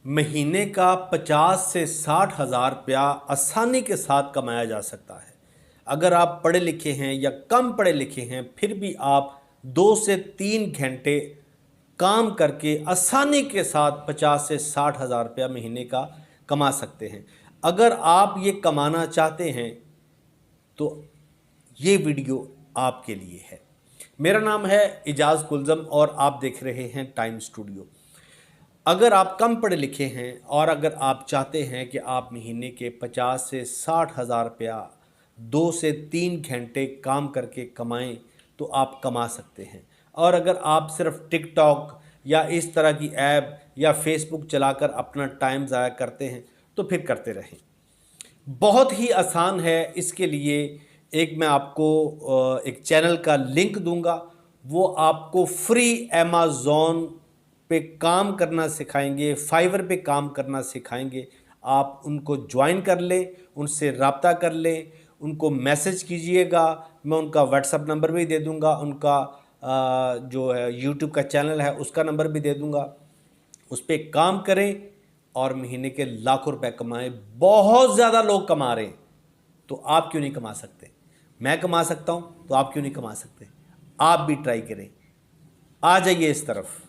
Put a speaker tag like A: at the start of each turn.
A: महीने का 50 से 60 हज़ार रुपया आसानी के साथ कमाया जा सकता है। अगर आप पढ़े लिखे हैं या कम पढ़े लिखे हैं, फिर भी आप 2 से 3 घंटे काम करके आसानी के साथ 50 से 60 हज़ार रुपया महीने का कमा सकते हैं। अगर आप ये कमाना चाहते हैं तो ये वीडियो आपके लिए है। मेरा नाम है इजाज़ कुलज़म और आप देख रहे हैं टाइम स्टूडियो। अगर आप कम पढ़े लिखे हैं और अगर आप चाहते हैं कि आप महीने के 50 से 60 हज़ार रुपया 2 से 3 घंटे काम करके कमाएं तो आप कमा सकते हैं। और अगर आप सिर्फ टिकटॉक या इस तरह की ऐप या फेसबुक चलाकर अपना टाइम ज़ाया करते हैं तो फिर करते रहें। बहुत ही आसान है। इसके लिए एक मैं आपको एक चैनल का लिंक दूंगा, वो आपको फ्री अमेज़न पे काम करना सिखाएंगे, फाइवर पे काम करना सिखाएंगे। आप उनको ज्वाइन कर लें, उनसे रब्ता कर लें, उनको मैसेज कीजिएगा। मैं उनका व्हाट्सएप नंबर भी दे दूंगा, उनका जो है यूट्यूब का चैनल है उसका नंबर भी दे दूंगा। उस पर काम करें और महीने के लाखों रुपए कमाएं। बहुत ज़्यादा लोग कमा रहे हैं, तो आप क्यों नहीं कमा सकते? मैं कमा सकता हूं तो आप क्यों नहीं कमा सकते? आप भी ट्राई करें। आ जाइए इस तरफ।